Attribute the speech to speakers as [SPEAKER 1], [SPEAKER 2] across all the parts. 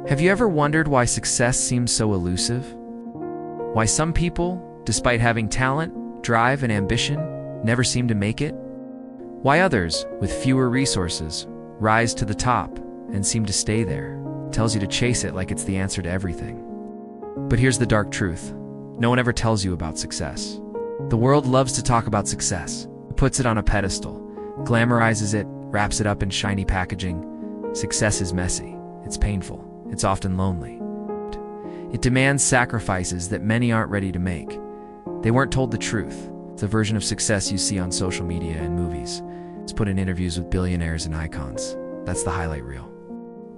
[SPEAKER 1] Have you ever wondered why success seems so elusive? Why some people, despite having talent, drive, and ambition, never seem to make it? Why others, with fewer resources, rise to the top and seem to stay there? It tells you to chase it like it's the answer to everything. But here's the dark truth. No one ever tells you about success. The world loves to talk about success. It puts it on a pedestal, glamorizes it, wraps it up in shiny packaging. Success is messy. It's painful. It's often lonely. It demands sacrifices that many aren't ready to make. They weren't told the truth. It's a version of success you see on social media and movies. It's put in interviews with billionaires and icons. That's the highlight reel.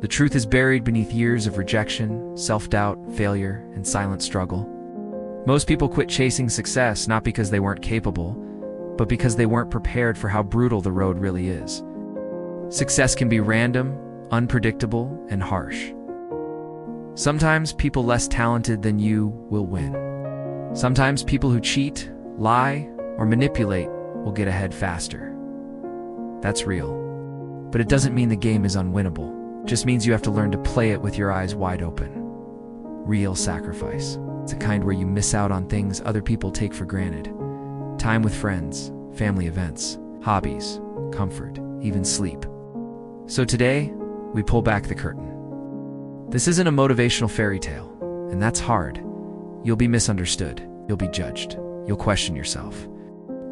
[SPEAKER 1] The truth is buried beneath years of rejection, self-doubt, failure, and silent struggle. Most people quit chasing success not because they weren't capable, but because they weren't prepared for how brutal the road really is. Success can be random, unpredictable, and harsh. Sometimes people less talented than you will win. Sometimes people who cheat, lie, or manipulate will get ahead faster. That's real. But it doesn't mean the game is unwinnable. It just means you have to learn to play it with your eyes wide open. Real sacrifice. It's a kind where you miss out on things other people take for granted. Time with friends, family events, hobbies, comfort, even sleep. So today, we pull back the curtain. This isn't a motivational fairy tale, and that's hard. You'll be misunderstood. You'll be judged. You'll question yourself.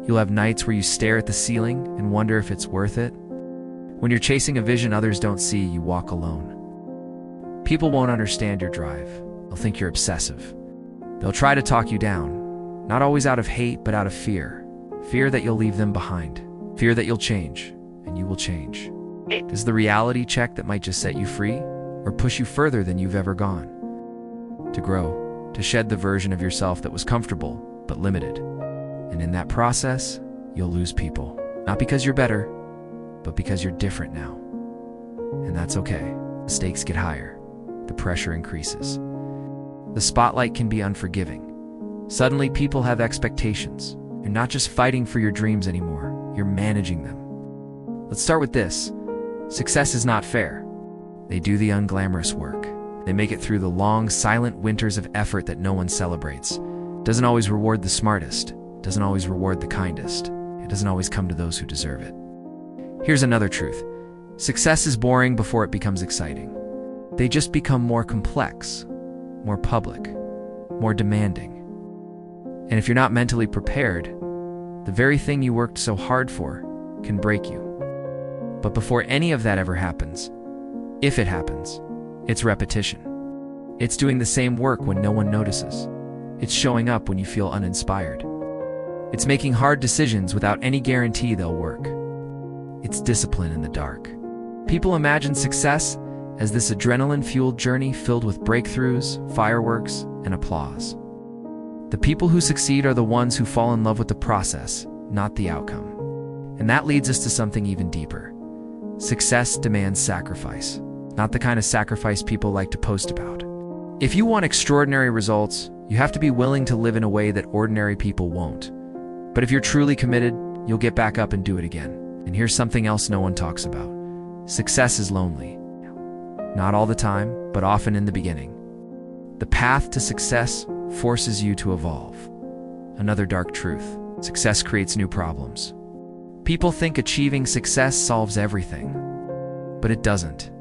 [SPEAKER 1] You'll have nights where you stare at the ceiling and wonder if it's worth it. When you're chasing a vision others don't see, you walk alone. People won't understand your drive. They'll think you're obsessive. They'll try to talk you down, not always out of hate, but out of fear. Fear that you'll leave them behind. Fear that you'll change, and you will change. Does the reality check that might just set you free, or push you further than you've ever gone? To grow, to shed the version of yourself that was comfortable, but limited. And in that process, you'll lose people. Not because you're better, but because you're different now. And that's okay. The stakes get higher. The pressure increases. The spotlight can be unforgiving. Suddenly, people have expectations. You're not just fighting for your dreams anymore, you're managing them. Let's start with this. Success is not fair. They do the unglamorous work. They make it through the long, silent winters of effort that no one celebrates. Doesn't always reward the smartest. Doesn't always reward the kindest. It doesn't always come to those who deserve it. Here's another truth. Success is boring before it becomes exciting. They just become more complex, more public, more demanding. And if you're not mentally prepared, the very thing you worked so hard for can break you. But before any of that ever happens, if it happens, it's repetition. It's doing the same work when no one notices. It's showing up when you feel uninspired. It's making hard decisions without any guarantee they'll work. It's discipline in the dark. People imagine success as this adrenaline-fueled journey filled with breakthroughs, fireworks, and applause. The people who succeed are the ones who fall in love with the process, not the outcome. And that leads us to something even deeper. Success demands sacrifice, not the kind of sacrifice people like to post about. If you want extraordinary results, you have to be willing to live in a way that ordinary people won't. But if you're truly committed, you'll get back up and do it again. And here's something else no one talks about. Success is lonely. Not all the time, but often in the beginning. The path to success forces you to evolve. Another dark truth. Success creates new problems. People think achieving success solves everything, but it doesn't.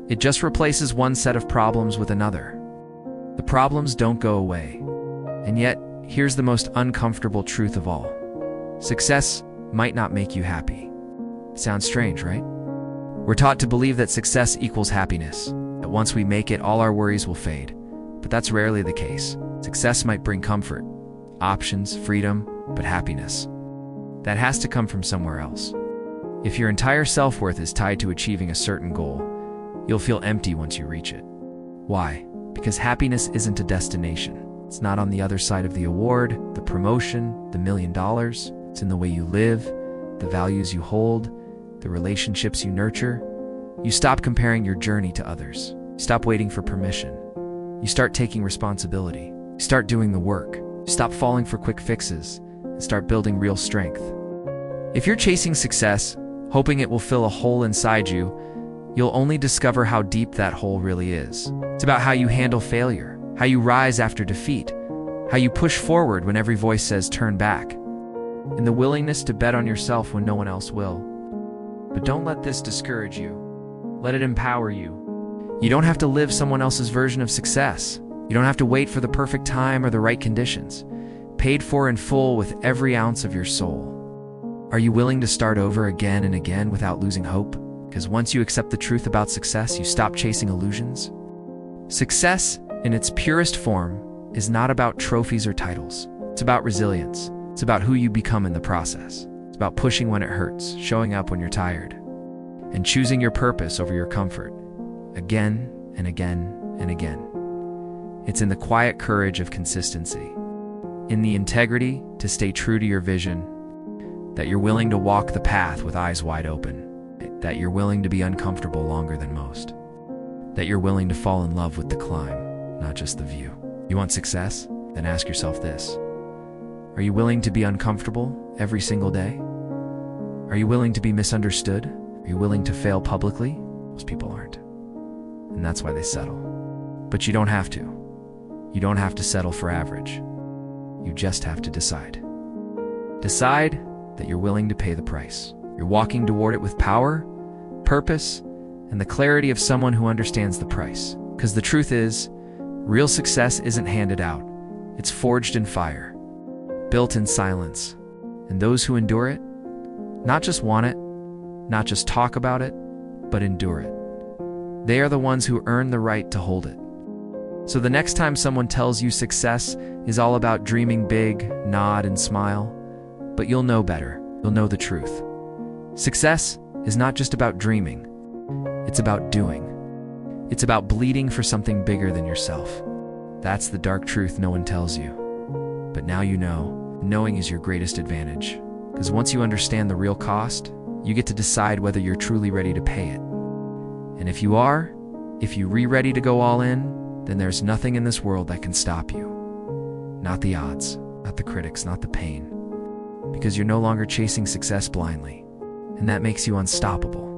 [SPEAKER 1] It just replaces one set of problems with another. The problems don't go away. And yet, here's the most uncomfortable truth of all. Success might not make you happy. Sounds strange, right? We're taught to believe that success equals happiness, that once we make it, all our worries will fade. But that's rarely the case. Success might bring comfort, options, freedom, but happiness, that has to come from somewhere else. If your entire self-worth is tied to achieving a certain goal, you'll feel empty once you reach it. Why? Because happiness isn't a destination. It's not on the other side of the award, the promotion, the $1 million. It's in the way you live, the values you hold, the relationships you nurture. You stop comparing your journey to others. You stop waiting for permission. You start taking responsibility. You start doing the work. You stop falling for quick fixes and start building real strength. If you're chasing success, hoping it will fill a hole inside you, you'll only discover how deep that hole really is. It's about how you handle failure, how you rise after defeat, how you push forward when every voice says turn back, and the willingness to bet on yourself when no one else will. But don't let this discourage you. Let it empower you. You don't have to live someone else's version of success. You don't have to wait for the perfect time or the right conditions. Paid for in full with every ounce of your soul. Are you willing to start over again and again without losing hope? Because once you accept the truth about success, you stop chasing illusions. Success, in its purest form, is not about trophies or titles. It's about resilience. It's about who you become in the process. It's about pushing when it hurts, showing up when you're tired, and choosing your purpose over your comfort, again and again and again. It's in the quiet courage of consistency, in the integrity to stay true to your vision, that you're willing to walk the path with eyes wide open, that you're willing to be uncomfortable longer than most, that you're willing to fall in love with the climb, not just the view. You want success? Then ask yourself this. Are you willing to be uncomfortable every single day? Are you willing to be misunderstood? Are you willing to fail publicly? Most people aren't. And that's why they settle. But you don't have to. You don't have to settle for average. You just have to decide. Decide that you're willing to pay the price. You're walking toward it with power, purpose, and the clarity of someone who understands the price. Because the truth is, real success isn't handed out. It's forged in fire, built in silence. And those who endure it, not just want it, not just talk about it, but endure it. They are the ones who earn the right to hold it. So the next time someone tells you success is all about dreaming big, nod and smile, but you'll know better. You'll know the truth. Success is not just about dreaming. It's about doing. It's about bleeding for something bigger than yourself. That's the dark truth no one tells you. But now you know. Knowing is your greatest advantage. Because once you understand the real cost, you get to decide whether you're truly ready to pay it. And if you are, if you're ready to go all in, then there's nothing in this world that can stop you. Not the odds, not the critics, not the pain. Because you're no longer chasing success blindly. And that makes you unstoppable.